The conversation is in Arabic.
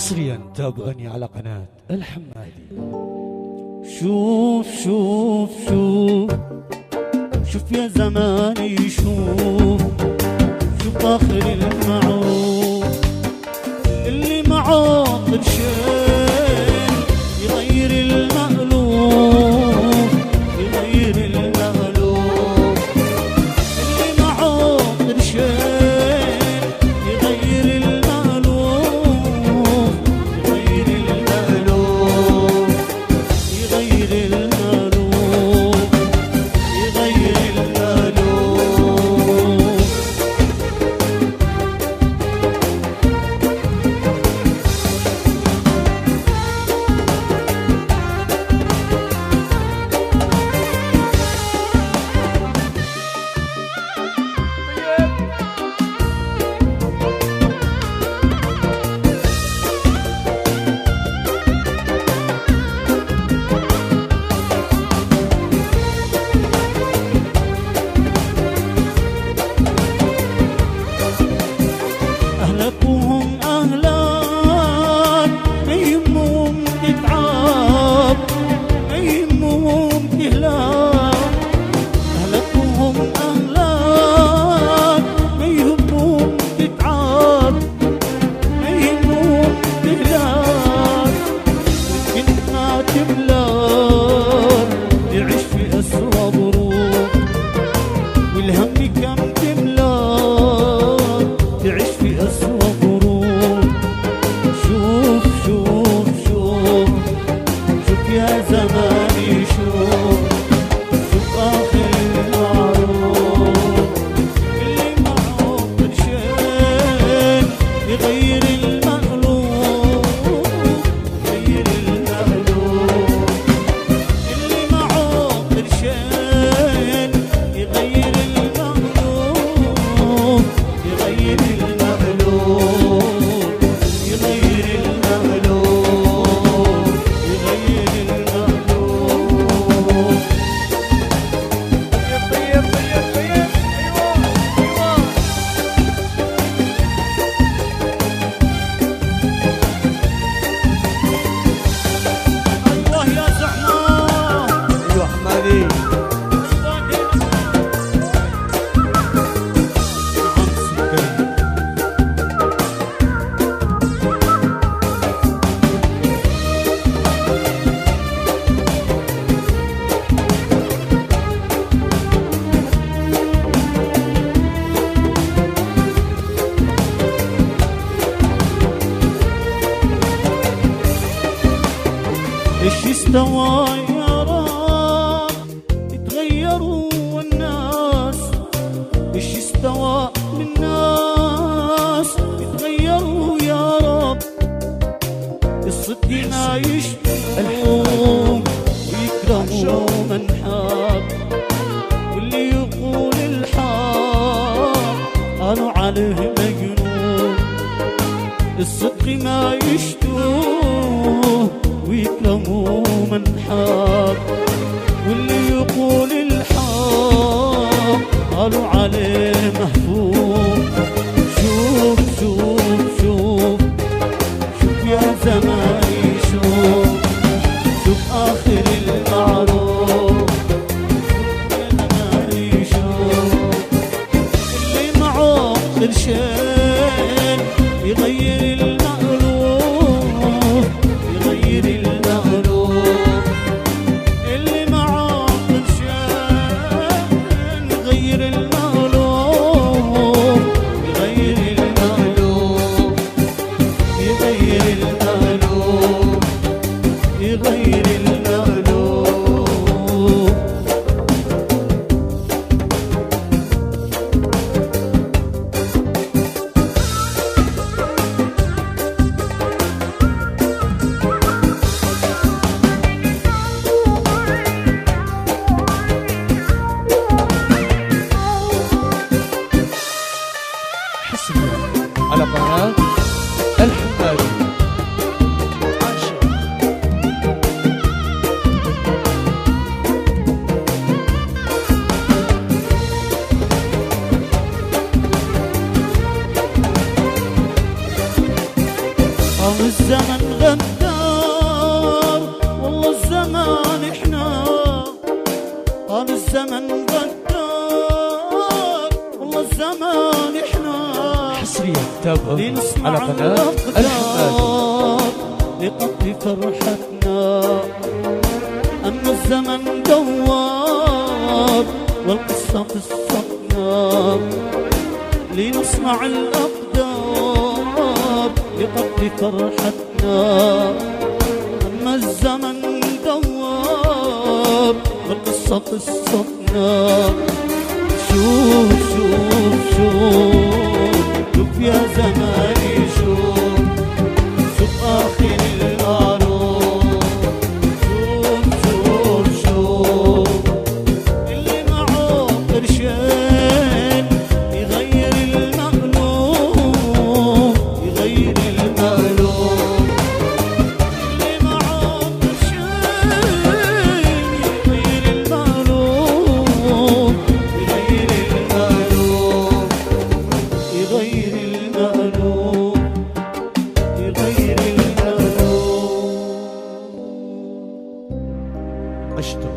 حصريا تابعني على قناة الحمادي. شوف شوف شوف شوف يا زماني، شوف شوف آخر المعروف اللي معاه قرشين يغير المألوف، يغير المألوف. اللي معاه قرشين يغير المألوف، يغير المألوف، يغير المألوف، يغير المألوف. أهلكوهم أهلاك ما يهمهم تتعب، ما يهمهم تهلاك. أهلكوهم أهلاك ما يهمهم تتعب، ما يهمهم تهلاك. كنتنا تملاك تعيش في أسوأ ظروف، والهم كم تملاك تعيش في أسوأ ظروف. شوف شوف شوف شوف يا زماني، شوف شوف آخر المعروف اللي معه قرشين يغير المألوف، يغير المألوف. اللي معه قرشين يغير المألوف، يغير المألوف، يغير المألوف، يغير المألوف. طيب طيب طيب طيب، ايوه ايوه يا زحمه. ايوه حمادي. ايش استوى يا رب يتغيروا الناس، ايش استوى للناس يتغيروا يا رب. الصدق ما يشتهون ويكرهوا من حاب، واللي يقول الحق قالوا عليه مجنون. الصدق ما يشتهون ويكرهوا من حاب، واللي يقول الحق قالوا عليه مهفوم. شوف شوف شوف شوف يا زماني، شوف شوف آخر المعروف يا زماني. شوف اللي معه قرشين يغير المألوف، يغير المألوف. اللي معاه قرشين يغير المألوف، يغير المألوف، يغير المألوف، يغير المألوف. حصريا على قناة الحمادي. الزمان الزمن غدار والله الزمان احنا، قال الزمن غدار والله الزمان احنا. حصريا تابعوا لنسمع على قناة الحمادي لقضي فرحتنا. أما الزمن دوار والقصة قصتنا، لنصنع الأقدار لقضي فرحتنا. أما الزمن دوار والقصة قصتنا. شوف شوف شوف شوف يا زماني شوف، شوف آخر العروض. شوف شوف شوف اللي معه قرشين يغير المقلوب، يغير المقلوب. اللي معه قرشين يغير المقلوب، يغير المقلوب، يغير المقلوب، يغير المقلوب. عشتوا